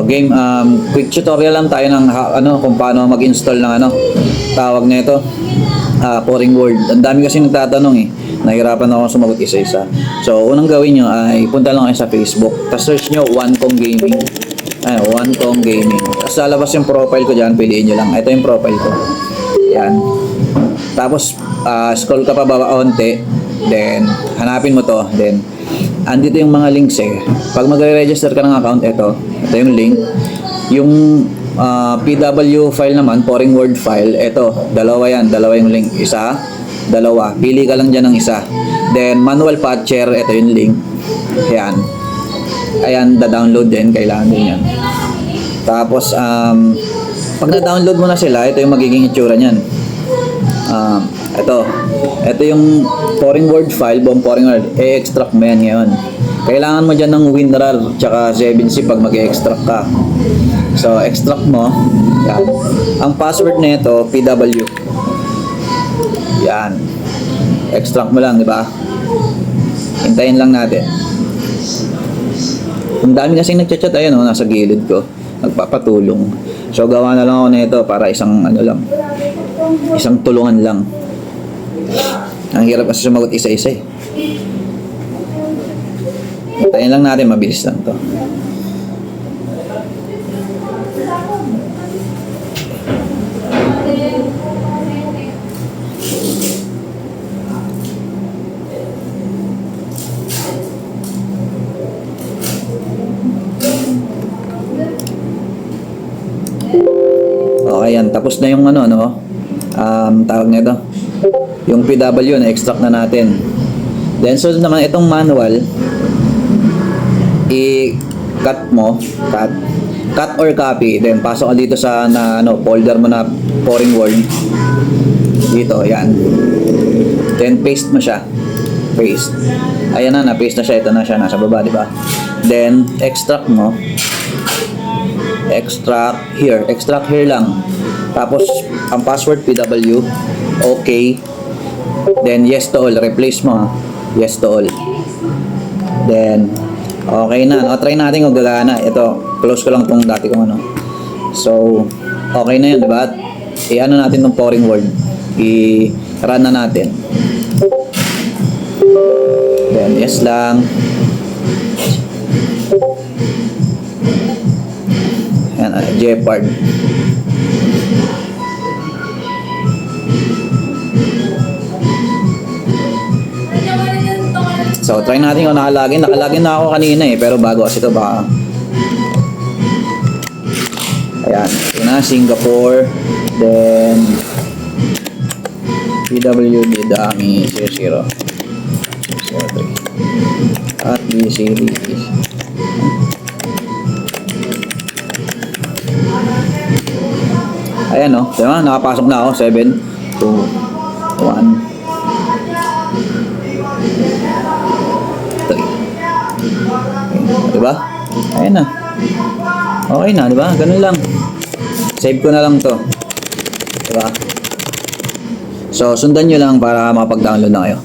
Game, quick tutorial lang tayo ng kung paano mag-install ng tawag na ito, Pouring World. Ang dami kasi nagtatanong eh. Nahirapan ako sumagot isa-isa. So, unang gawin nyo ay punta lang kayo sa Facebook. Tapos search nyo OneCom Gaming. OneCom Gaming. Tapos lalabas yung profile ko dyan. Piliin nyo lang. Ito yung profile ko. Yan. Tapos, scroll ka pa baba onte. Then, hanapin mo to. Then, andito yung mga links eh. Pag magre-register ka ng account, ito yung link. Yung PW file naman, Pouring Word file, ito, dalawa yung link. Isa, dalawa. Pili ka lang dyan ng isa. Then, manual patcher, ito yung link. Ayan, da-download din, kailangan din yan. Tapos, pag na-download mo na sila, ito yung magiging itsura niyan. Ito yung Pouring Word file, buong Pouring Word, extract mo yan ngayon. Kailangan mo dyan ng WinRAR tsaka 7C pag mag-extract ka. So, extract mo. Yan. Ang password na ito, PW. Yan. Extract mo lang, di ba? Hintayin lang natin. Ang dami kasing nagchat-chat, ayan nasa gilid ko. Nagpapatulong. So, gawa na lang ako nito para isang isang tulungan lang. Ang hirap kasi sumagot isa-isa eh. Hintayin lang natin, mabilis lang to. Okay yan, tapos na yung tawag nito, yung PW na extract na natin. Then so naman itong manual, i-cut mo, cut or copy, then pasok ka dito sa folder mo na Pouring Word. Dito, yan. Then paste mo siya. Paste. Ayan na, paste na siya. Ito na siya, nasa baba, di ba? Then extract mo. Extract here lang. Tapos ang password PW, okay. Then yes to all, replace mo. Yes to all. Then okay na. Try natin kung gagana. Ito, close ko lang tong dati kong So, okay na 'yun, 'di ba? I-ano natin tong Pouring Word. I-run na natin. Then yes lang. Jeopard. So, try natin kung nakalagin. Nakalagin na ako kanina eh, pero bago kasi ito baka. Ayan, ito na, Singapore. Then, PWD Dami 00. 03. At BCD. Ayan diba? Nakapasok na ako. 7, 2, 1, 3. Diba? Ayan na. Okay na, diba? Ganun lang. Save ko na lang to. Diba? So, sundan nyo lang para makapag-download na kayo.